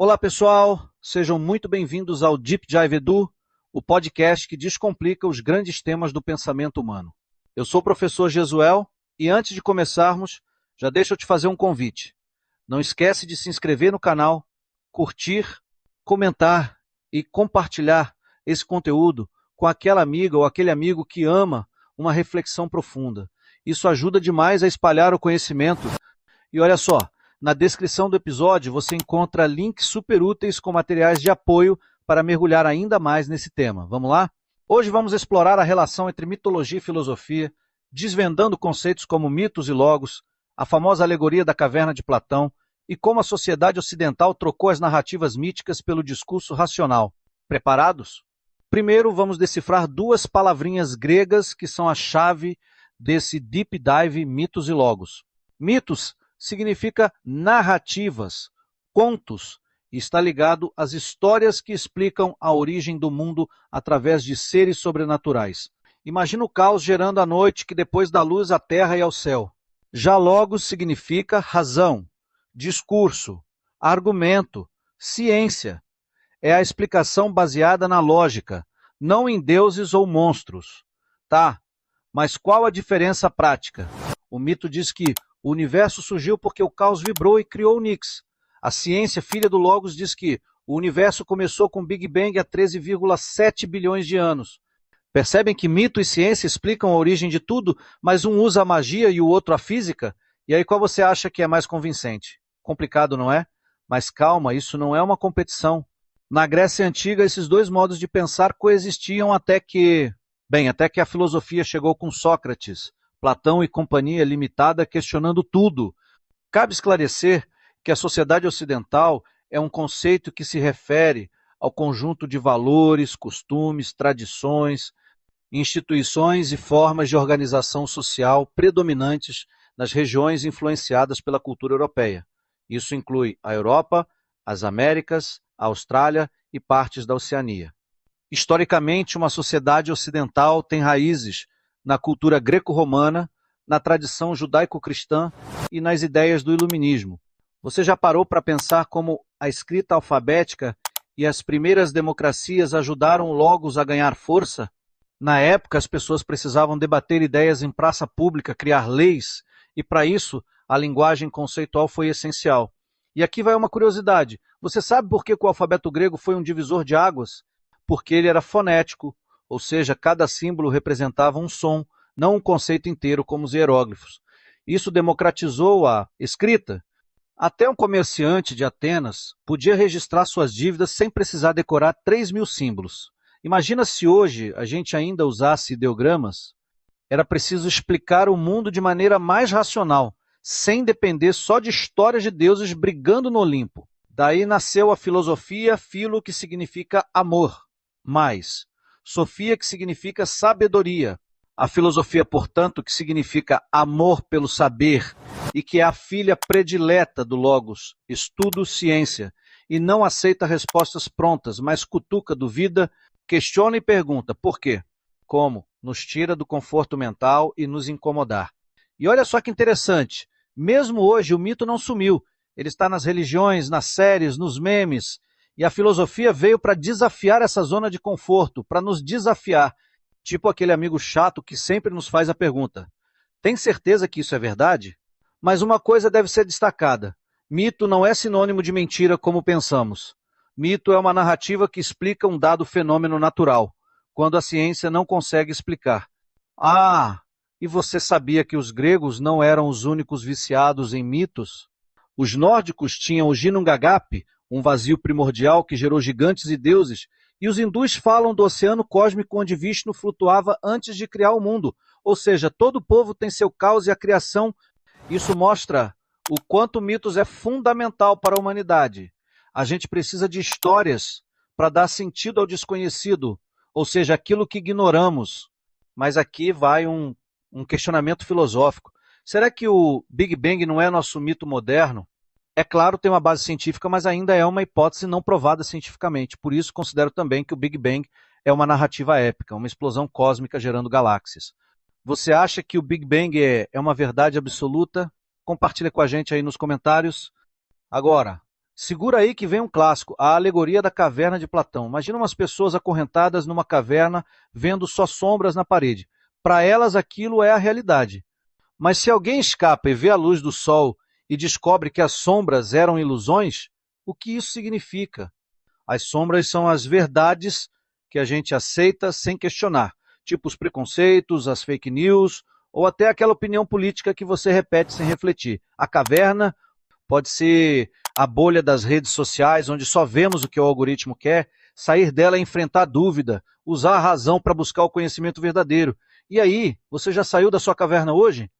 Olá pessoal, sejam muito bem-vindos ao Deep Dive Edu, o podcast que descomplica os grandes temas do pensamento humano. Eu sou o professor Jesuel e antes de começarmos, já deixa eu te fazer um convite. Não esquece de se inscrever no canal, curtir, comentar e compartilhar esse conteúdo com aquela amiga ou aquele amigo que ama uma reflexão profunda. Isso ajuda demais a espalhar o conhecimento. E olha só, na descrição do episódio você encontra links super úteis com materiais de apoio para mergulhar ainda mais nesse tema. Vamos lá? Hoje vamos explorar a relação entre mitologia e filosofia, desvendando conceitos como mitos e logos, a famosa alegoria da caverna de Platão e como a sociedade ocidental trocou as narrativas míticas pelo discurso racional. Preparados? Primeiro vamos decifrar duas palavrinhas gregas que são a chave desse deep dive mitos e logos. Mitos significa narrativas, contos, e está ligado às histórias que explicam a origem do mundo através de seres sobrenaturais. Imagina o caos gerando a noite que depois dá luz à terra e ao céu. Já logos significa razão, discurso, argumento, ciência. É a explicação baseada na lógica, não em deuses ou monstros. Tá, mas qual a diferença prática? O mito diz que o universo surgiu porque o caos vibrou e criou o Nix. A ciência, filha do Logos, diz que o universo começou com o Big Bang há 13,7 bilhões de anos. Percebem que mito e ciência explicam a origem de tudo, mas um usa a magia e o outro a física? E aí qual você acha que é mais convincente? Complicado, não é? Mas calma, isso não é uma competição. Na Grécia Antiga, esses dois modos de pensar coexistiam até que a filosofia chegou com Sócrates, Platão e companhia limitada questionando tudo. Cabe esclarecer que a sociedade ocidental é um conceito que se refere ao conjunto de valores, costumes, tradições, instituições e formas de organização social predominantes nas regiões influenciadas pela cultura europeia. Isso inclui a Europa, as Américas, a Austrália e partes da Oceania. Historicamente, uma sociedade ocidental tem raízes na cultura greco-romana, na tradição judaico-cristã e nas ideias do iluminismo. Você já parou para pensar como a escrita alfabética e as primeiras democracias ajudaram o Logos a ganhar força? Na época, as pessoas precisavam debater ideias em praça pública, criar leis, e para isso a linguagem conceitual foi essencial. E aqui vai uma curiosidade. Você sabe por que o alfabeto grego foi um divisor de águas? Porque ele era fonético, ou seja, cada símbolo representava um som, não um conceito inteiro como os hieróglifos. Isso democratizou a escrita. Até um comerciante de Atenas podia registrar suas dívidas sem precisar decorar 3.000 símbolos. Imagina se hoje a gente ainda usasse ideogramas. Era preciso explicar o mundo de maneira mais racional, sem depender só de histórias de deuses brigando no Olimpo. Daí nasceu a filosofia, filo, que significa amor, mais, sofia, que significa sabedoria. A filosofia, portanto, que significa amor pelo saber e que é a filha predileta do Logos, estudo, ciência, e não aceita respostas prontas, mas cutuca, duvida, questiona e pergunta por quê, como, nos tira do conforto mental e nos incomodar. E olha só que interessante, mesmo hoje o mito não sumiu, ele está nas religiões, nas séries, nos memes, e a filosofia veio para desafiar essa zona de conforto, para nos desafiar, tipo aquele amigo chato que sempre nos faz a pergunta: tem certeza que isso é verdade? Mas uma coisa deve ser destacada: mito não é sinônimo de mentira como pensamos. Mito é uma narrativa que explica um dado fenômeno natural, quando a ciência não consegue explicar. Ah, e você sabia que os gregos não eram os únicos viciados em mitos? Os nórdicos tinham o Ginnungagap, um vazio primordial que gerou gigantes e deuses, e os hindus falam do oceano cósmico onde Vishnu flutuava antes de criar o mundo. Ou seja, todo povo tem seu caos e a criação. Isso mostra o quanto mitos é fundamental para a humanidade. A gente precisa de histórias para dar sentido ao desconhecido, ou seja, aquilo que ignoramos. Mas aqui vai um questionamento filosófico. Será que o Big Bang não é nosso mito moderno? É claro, tem uma base científica, mas ainda é uma hipótese não provada cientificamente. Por isso, considero também que o Big Bang é uma narrativa épica, uma explosão cósmica gerando galáxias. Você acha que o Big Bang é uma verdade absoluta? Compartilha com a gente aí nos comentários. Agora, Segura aí que vem um clássico, a alegoria da caverna de Platão. Imagina umas pessoas acorrentadas numa caverna, vendo só sombras na parede. Para elas aquilo é a realidade. Mas se alguém escapa e vê a luz do sol e descobre que as sombras eram ilusões, o que isso significa? As sombras são as verdades que a gente aceita sem questionar, tipo os preconceitos, as fake news, ou até aquela opinião política que você repete sem refletir. A caverna pode ser a bolha das redes sociais, onde só vemos o que o algoritmo quer, sair dela é enfrentar a dúvida, usar a razão para buscar o conhecimento verdadeiro. E aí, você já saiu da sua caverna hoje?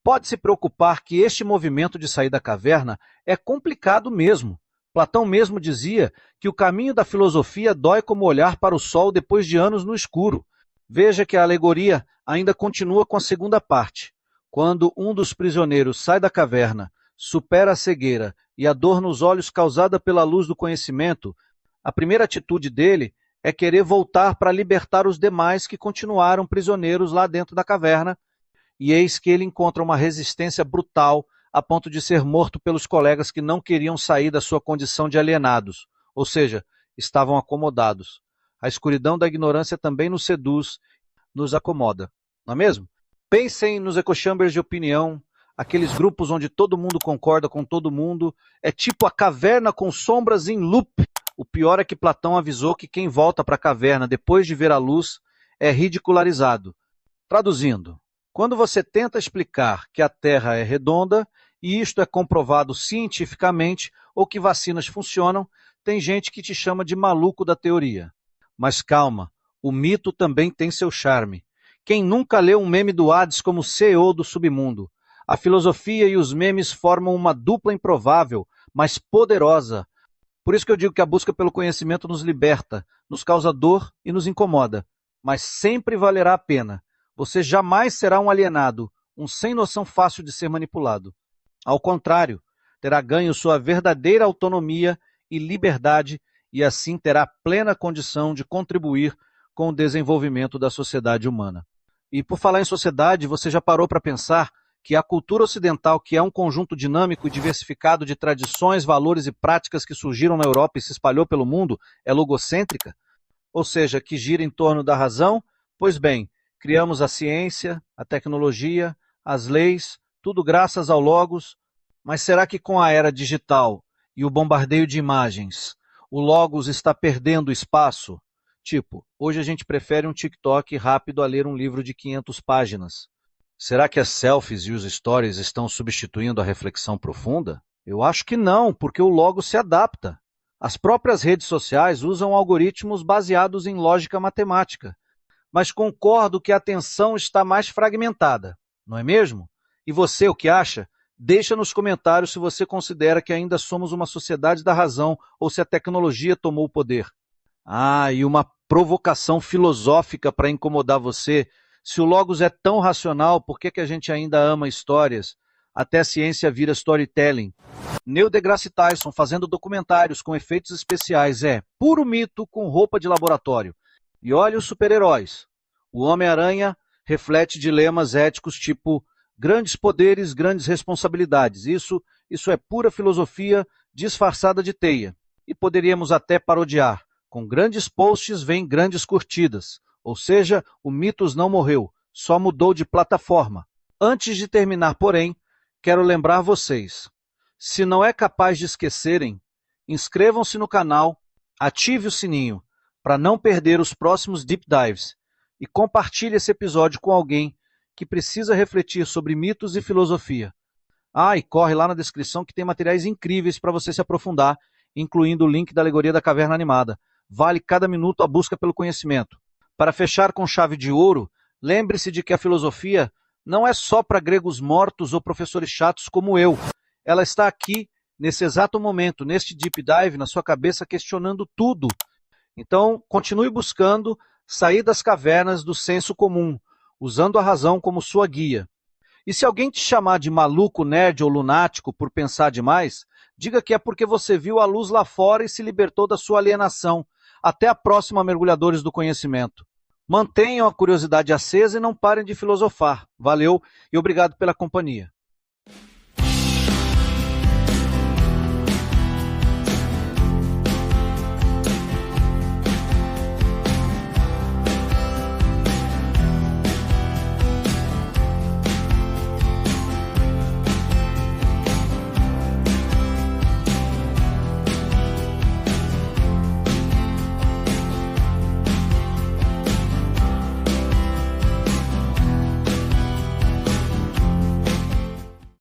Pode se preocupar que este movimento de sair da caverna é complicado mesmo. Platão mesmo dizia que o caminho da filosofia dói como olhar para o sol depois de anos no escuro. Veja que a alegoria ainda continua com a segunda parte. Quando um dos prisioneiros sai da caverna, supera a cegueira e a dor nos olhos causada pela luz do conhecimento, a primeira atitude dele é querer voltar para libertar os demais que continuaram prisioneiros lá dentro da caverna, e eis que ele encontra uma resistência brutal a ponto de ser morto pelos colegas que não queriam sair da sua condição de alienados, ou seja, estavam acomodados. A escuridão da ignorância também nos seduz, nos acomoda, não é mesmo? Pensem nos echo chambers de opinião, aqueles grupos onde todo mundo concorda com todo mundo, é tipo a caverna com sombras em loop. O pior é que Platão avisou que quem volta para a caverna depois de ver a luz é ridicularizado. Traduzindo, quando você tenta explicar que a Terra é redonda, e isto é comprovado cientificamente, ou que vacinas funcionam, tem gente que te chama de maluco da teoria. Mas calma, o mito também tem seu charme. Quem nunca leu um meme do Hades como CEO do submundo? A filosofia e os memes formam uma dupla improvável, mas poderosa. Por isso que eu digo que a busca pelo conhecimento nos liberta, nos causa dor e nos incomoda, mas sempre valerá a pena. Você jamais será um alienado, um sem noção fácil de ser manipulado. Ao contrário, terá ganho sua verdadeira autonomia e liberdade e assim terá plena condição de contribuir com o desenvolvimento da sociedade humana. E por falar em sociedade, você já parou para pensar que a cultura ocidental, que é um conjunto dinâmico e diversificado de tradições, valores e práticas que surgiram na Europa e se espalhou pelo mundo, é logocêntrica? Ou seja, que gira em torno da razão? Pois bem, criamos a ciência, a tecnologia, as leis, tudo graças ao Logos, mas será que com a era digital e o bombardeio de imagens, o Logos está perdendo espaço? Tipo, hoje a gente prefere um TikTok rápido a ler um livro de 500 páginas. Será que as selfies e os stories estão substituindo a reflexão profunda? Eu acho que não, porque o Logos se adapta. As próprias redes sociais usam algoritmos baseados em lógica matemática, mas concordo que a atenção está mais fragmentada, não é mesmo? E você, o que acha? Deixa nos comentários se você considera que ainda somos uma sociedade da razão ou se a tecnologia tomou o poder. Ah, e uma provocação filosófica para incomodar você. Se o Logos é tão racional, por que a gente ainda ama histórias? Até a ciência vira storytelling. Neil deGrasse Tyson fazendo documentários com efeitos especiais é puro mito com roupa de laboratório. E olha os super-heróis. O Homem-Aranha reflete dilemas éticos tipo grandes poderes, grandes responsabilidades. Isso é pura filosofia disfarçada de teia. E poderíamos até parodiar. Com grandes posts vem grandes curtidas. Ou seja, o Mitos não morreu, só mudou de plataforma. Antes de terminar, porém, quero lembrar vocês. Se não é capaz de esquecerem, inscrevam-se no canal, ative o sininho para não perder os próximos Deep Dives e compartilhe esse episódio com alguém que precisa refletir sobre mitos e filosofia. Ah, e corre lá na descrição que tem materiais incríveis para você se aprofundar, incluindo o link da Alegoria da Caverna Animada. Vale cada minuto a busca pelo conhecimento. Para fechar com chave de ouro, lembre-se de que a filosofia não é só para gregos mortos ou professores chatos como eu. Ela está aqui, nesse exato momento, neste Deep Dive, na sua cabeça, questionando tudo. Então, continue buscando sair das cavernas do senso comum, usando a razão como sua guia. E se alguém te chamar de maluco, nerd ou lunático por pensar demais, diga que é porque você viu a luz lá fora e se libertou da sua alienação. Até a próxima, mergulhadores do conhecimento. Mantenham a curiosidade acesa e não parem de filosofar. Valeu e obrigado pela companhia.